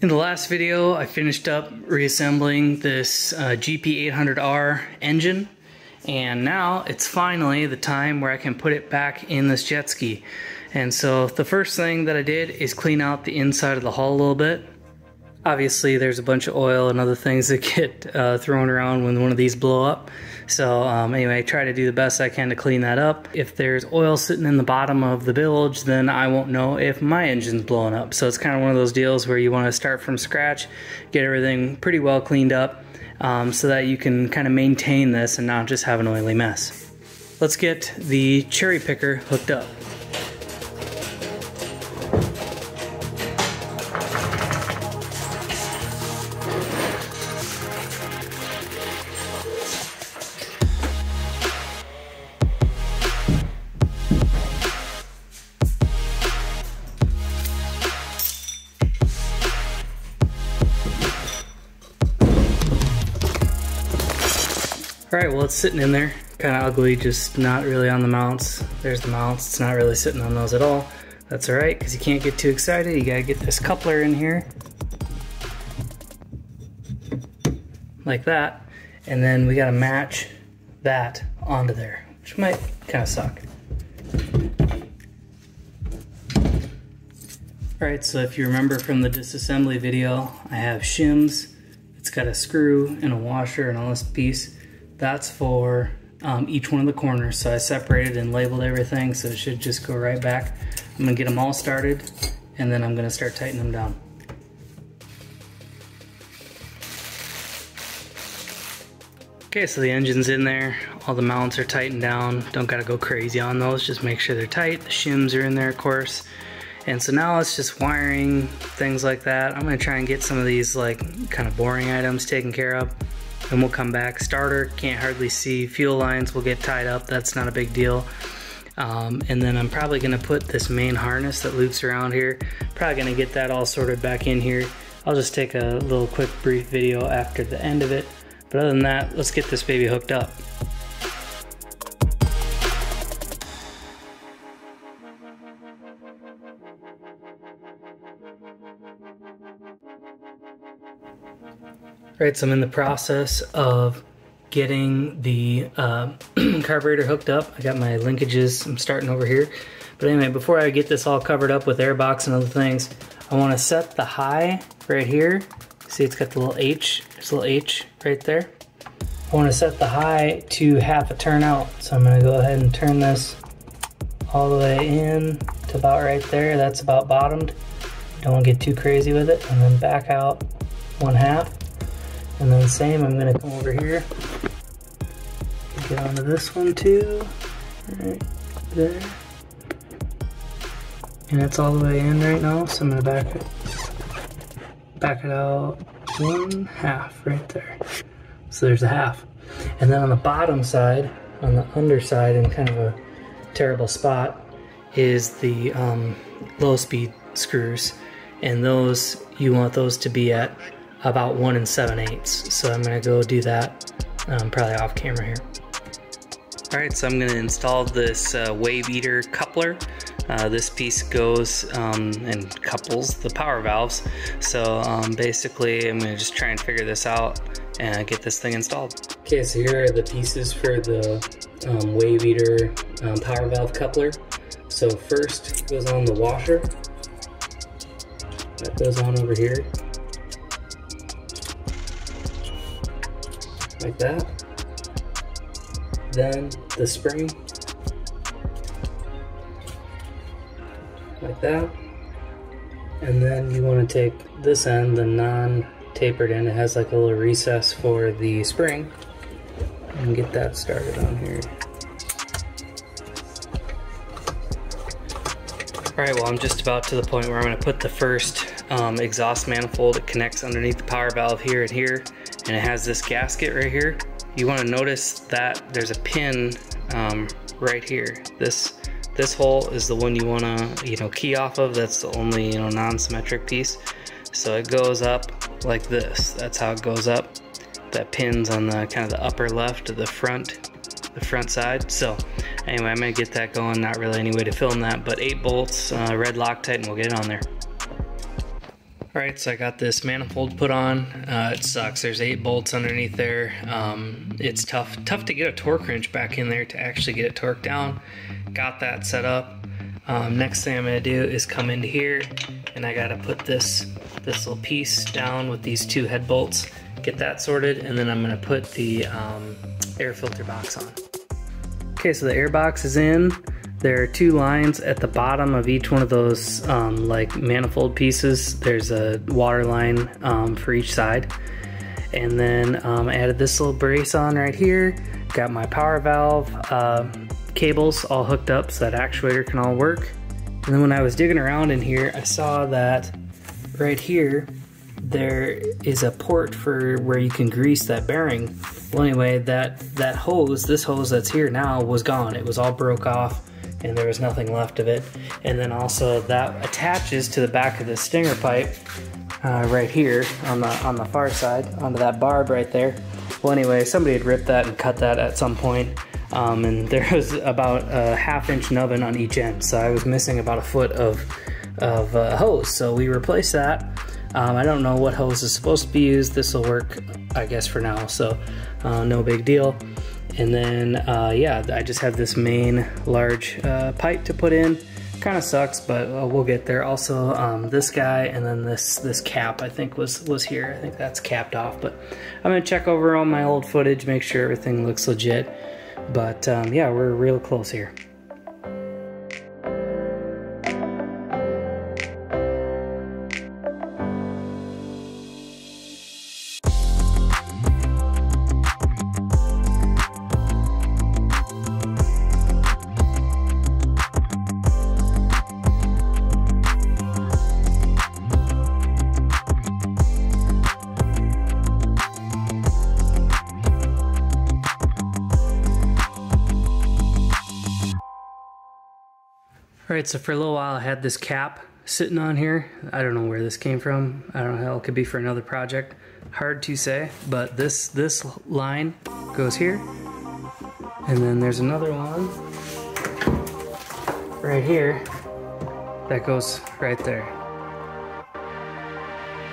In the last video, I finished up reassembling this GP800R engine, and now it's finally the time where I can put it back in this jet ski. And so the first thing that I did is clean out the inside of the hull a little bit. Obviously there's a bunch of oil and other things that get thrown around when one of these blow up. So anyway, I try to do the best I can to clean that up. If there's oil sitting in the bottom of the bilge, then I won't know if my engine's blowing up. So it's kind of one of those deals where you want to start from scratch, get everything pretty well cleaned up so that you can kind of maintain this and not just have an oily mess. Let's get the cherry picker hooked up. Alright, well it's sitting in there, kind of ugly, just not really on the mounts. There's the mounts, it's not really sitting on those at all. That's alright, because you can't get too excited. You gotta get this coupler in here. Like that. And then we gotta match that onto there, which might kind of suck. Alright, so if you remember from the disassembly video, I have shims. It's got a screw and a washer and all this piece. That's for each one of the corners, so I separated and labeled everything, so it should just go right back. I'm gonna get them all started, and then I'm gonna start tightening them down. Okay, so the engine's in there, all the mounts are tightened down. Don't gotta go crazy on those, just make sure they're tight. The shims are in there, of course. And so now it's just wiring, things like that. I'm gonna try and get some of these like kind of boring items taken care of. And we'll come back. Starter, can't hardly see. Fuel lines will get tied up, that's not a big deal. And then I'm probably gonna put this main harness that loops around here, probably gonna get that all sorted back in here. I'll just take a little quick brief video after the end of it. But other than that, let's get this baby hooked up. Right, so I'm in the process of getting the carburetor hooked up. I got my linkages, I'm starting over here. But anyway, before I get this all covered up with airbox and other things, I want to set the high right here. See, it's got the little H, there's a little H right there. I want to set the high to half a turn out. So I'm going to go ahead and turn this all the way in to about right there. That's about bottomed. Don't want to get too crazy with it. And then back out 1/2. And then same, I'm gonna come over here, get onto this one too, right there. And it's all the way in right now, so I'm gonna back it out 1/2 right there. So there's a half. And then on the bottom side, on the underside, in kind of a terrible spot, is the low speed screws. And those, you want those to be at about 1 7/8. So I'm gonna go do that, probably off camera here. All right, so I'm gonna install this WaveEater coupler. This piece goes and couples the power valves. So basically I'm gonna just try and figure this out and get this thing installed. Okay, so here are the pieces for the WaveEater power valve coupler. So first goes on the washer. That goes on over here. Like that. Then the spring, like that. And then you want to take this end, the non-tapered end, it has like a little recess for the spring, and get that started on here. Alright, well I'm just about to the point where I'm going to put the first exhaust manifold. It connects underneath the power valve here and here. And it has this gasket right here. You want to notice that there's a pin right here. This hole is the one you want to key off of. That's the only non-symmetric piece. So it goes up like this. That's how it goes up. That pin's on the kind of the upper left of the front side. So anyway, I'm gonna get that going. Not really any way to film that, but 8 bolts, red Loctite, and we'll get it on there. Alright, so I got this manifold put on. It sucks. There's 8 bolts underneath there. It's tough to get a torque wrench back in there to actually get it torqued down. Got that set up. Next thing I'm going to do is come into here, and I got to put this little piece down with these 2 head bolts. Get that sorted, and then I'm going to put the air filter box on. Okay, so the air box is in. There are 2 lines at the bottom of each one of those like manifold pieces. There's a water line for each side. And then I added this little brace on right here. Got my power valve cables all hooked up so that actuator can all work. And then when I was digging around in here, I saw that right here there is a port for where you can grease that bearing. Well, anyway, that hose, this hose that's here now, was gone. It was all broke off, and there was nothing left of it. And then also that attaches to the back of the stinger pipe right here on the far side, onto that barb right there. Well, anyway, somebody had ripped that and cut that at some point, and there was about a 1/2-inch nubbin on each end, so I was missing about 1 foot of hose. So we replaced that. I don't know what hose is supposed to be used. This will work, I guess, for now, so no big deal. And then, yeah, I just have this main large pipe to put in. Kind of sucks, but we'll get there. Also, this guy, and then this cap, I think was here. I think that's capped off, but I'm gonna check over all my old footage, make sure everything looks legit. But yeah, we're real close here. Alright, so for a little while I had this cap sitting on here. I don't know where this came from. I don't know how it could be for another project. Hard to say, but this line goes here. And then there's another one right here that goes right there.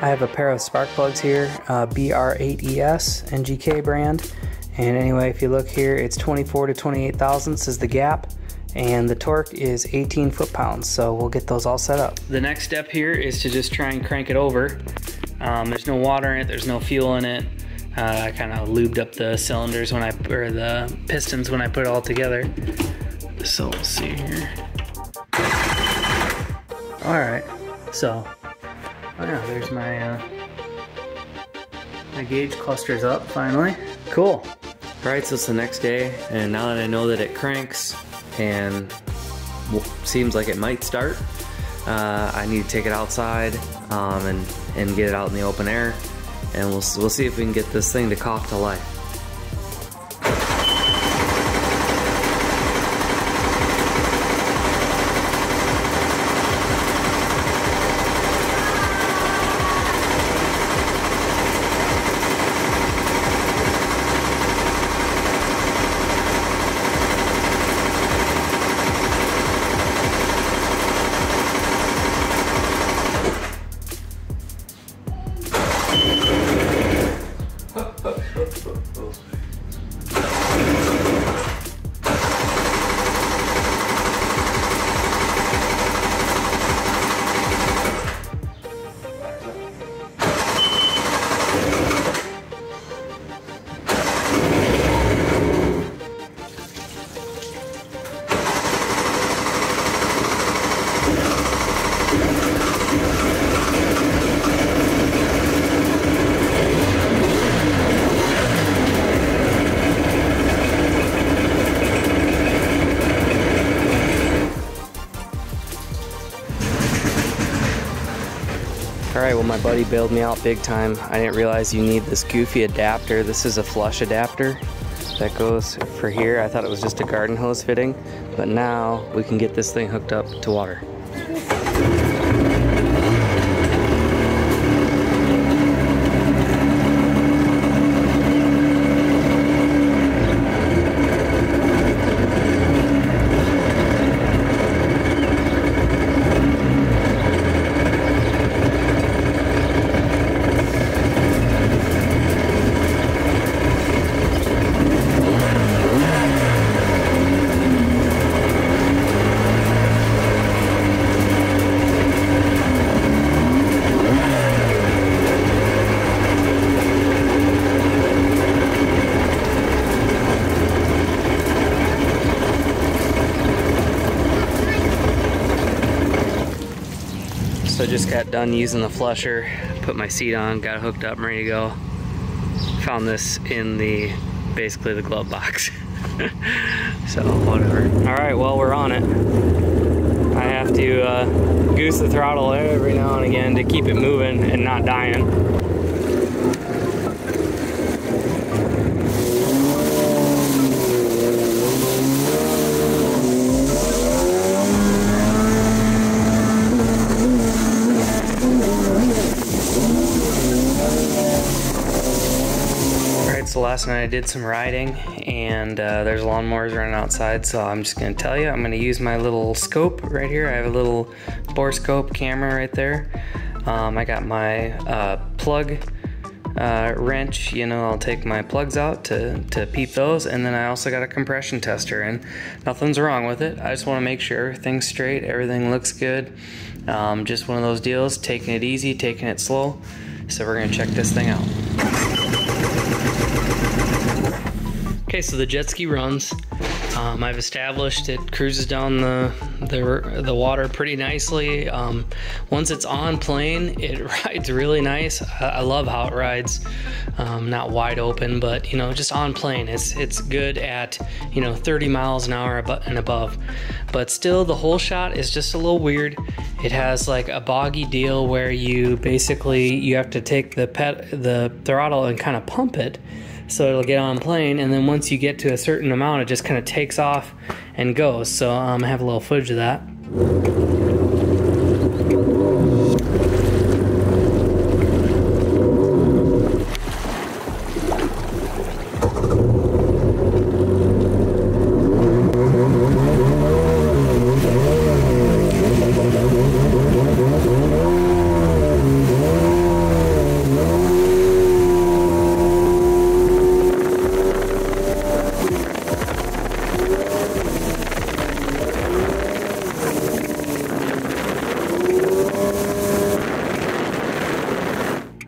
I have a pair of spark plugs here, BR8ES NGK brand. And anyway, if you look here, it's 24 to 28 thousandths is the gap. And the torque is 18 foot-pounds, so we'll get those all set up. The next step here is to just try and crank it over. There's no water in it, there's no fuel in it. I kind of lubed up the cylinders or the pistons when I put it all together. So we'll see here. Alright, so, oh yeah, there's my gauge clusters up finally. Cool. Alright, so it's the next day, and now that I know that it cranks, and seems like it might start, I need to take it outside and get it out in the open air, and we'll see if we can get this thing to cough to life. Alright, well my buddy bailed me out big time. I didn't realize you need this goofy adapter. This is a flush adapter that goes for here. I thought it was just a garden hose fitting, but now we can get this thing hooked up to water. just got done using the flusher, put my seat on, got it hooked up and ready to go. Found this in basically the glove box. So whatever. Alright, well, we're on it. I have to goose the throttle every now and again to keep it moving and not dying. So last night I did some riding, and there's lawnmowers running outside, so I'm just going to tell you, I'm going to use my little scope right here. I have a little bore scope camera right there. I got my plug wrench, you know, I'll take my plugs out to peep those, and then I also got a compression tester, and nothing's wrong with it. I just want to make sure everything's straight, everything looks good. Just one of those deals, taking it easy, taking it slow. So we're going to check this thing out. Okay, so the jet ski runs. I've established it cruises down the water pretty nicely. Once it's on plane, it rides really nice. I love how it rides, not wide open, but you know, just on plane, it's good at, you know, 30 miles an hour and above. But still, the whole shot is just a little weird. It has like a boggy deal where you have to take the throttle and kind of pump it, so it'll get on plane, and then once you get to a certain amount, it just kind of takes off and goes. So I have a little footage of that.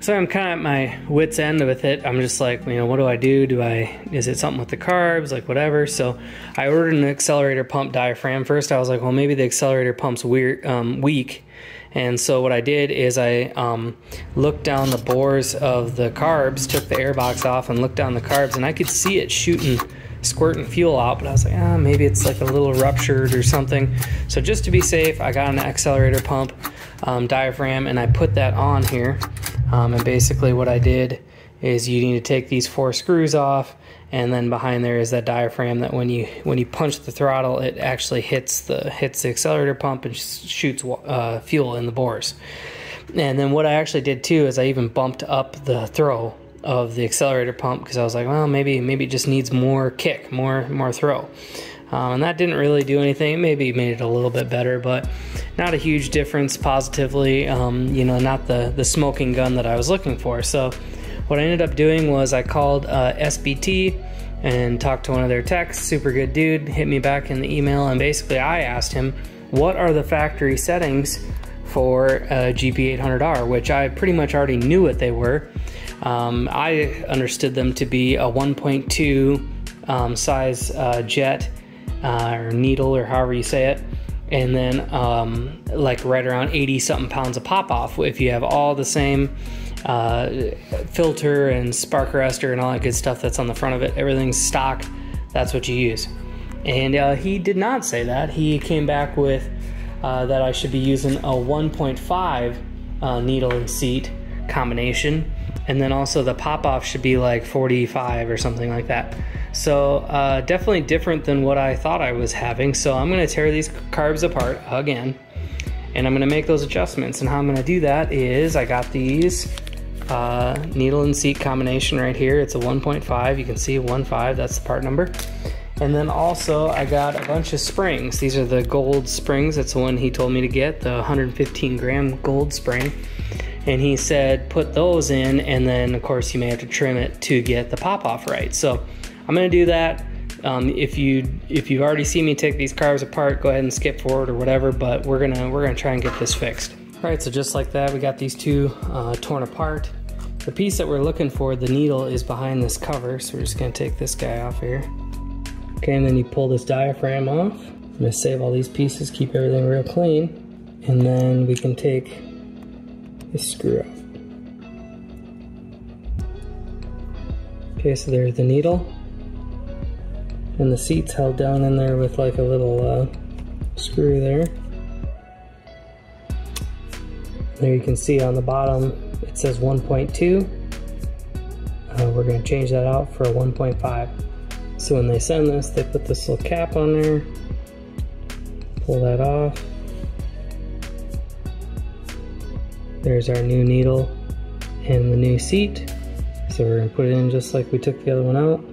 So I'm kind of at my wit's end with it. I'm just like, you know, what do I do? Is it something with the carbs, like whatever? So I ordered an accelerator pump diaphragm first. I was like, well, maybe the accelerator pump's weak. And so what I did is I looked down the bores of the carbs, took the air box off and looked down the carbs, and I could see it squirting fuel out, but I was like, maybe it's like a little ruptured or something. So just to be safe, I got an accelerator pump diaphragm, and I put that on here. And basically what I did is you need to take these 4 screws off, and then behind there is that diaphragm that when you punch the throttle, it actually hits the accelerator pump and shoots fuel in the bores. And then what I actually did too is I even bumped up the throw of the accelerator pump, because I was like, well, maybe it just needs more kick, more throw. And that didn't really do anything. Maybe it made it a little bit better, but not a huge difference positively. You know, not the smoking gun that I was looking for. So what I ended up doing was I called SBT and talked to one of their techs. Super good dude, hit me back in the email, and basically I asked him, what are the factory settings for GP800R, which I pretty much already knew what they were. I understood them to be a 1.2 size jet, or needle, or however you say it, and then like right around 80 something pounds of pop off. If you have all the same filter and spark arrestor and all that good stuff that's on the front of it, everything's stock, that's what you use. And he did not say that. He came back with that I should be using a 1.5 needle and seat combination, and then also the pop off should be like 45 or something like that. So definitely different than what I thought I was having. So I'm going to tear these carbs apart again, and I'm going to make those adjustments. And how I'm going to do that is I got these needle and seat combination right here. It's a 1.5. You can see 1.5, that's the part number. And then also I got a bunch of springs. These are the gold springs. That's the one he told me to get, the 115 gram gold spring. And he said put those in, and then of course you may have to trim it to get the pop off right. So I'm going to do that. If you've already seen me take these carbs apart, go ahead and skip forward or whatever, but we're gonna try and get this fixed. All right, so just like that, we got these two torn apart. The piece that we're looking for, the needle, is behind this cover, so we're just gonna take this guy off here. Okay, and then you pull this diaphragm off. I'm gonna save all these pieces, keep everything real clean, and then we can take this screw up. Okay, so there's the needle. And the seat's held down in there with like a little screw there. There you can see on the bottom it says 1.2. We're going to change that out for a 1.5. So when they send this, they put this little cap on there. Pull that off. There's our new needle and the new seat. So we're going to put it in just like we took the other one out.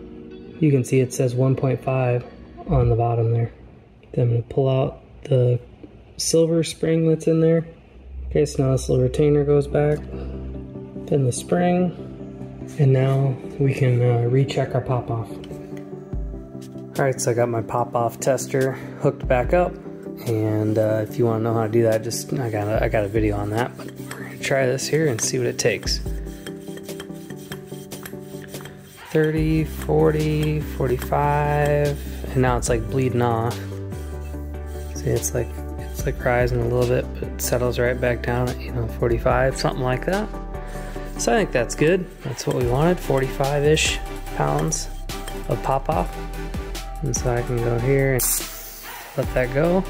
You can see it says 1.5 on the bottom there. Then I'm going to pull out the silver spring that's in there. Okay, so now this little retainer goes back. Then the spring. And now we can recheck our pop-off. Alright, so I got my pop-off tester hooked back up. And if you want to know how to do that, just I got a video on that. But we're going to try this here and see what it takes. 30, 40, 45, and now it's like bleeding off. See, it's like rising a little bit, but it settles right back down at, you know, 45, something like that. So I think that's good. That's what we wanted, 45-ish pounds of pop-off. And so I can go here and let that go.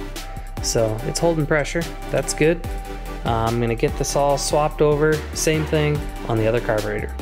So it's holding pressure, that's good. I'm gonna get this all swapped over, same thing on the other carburetor.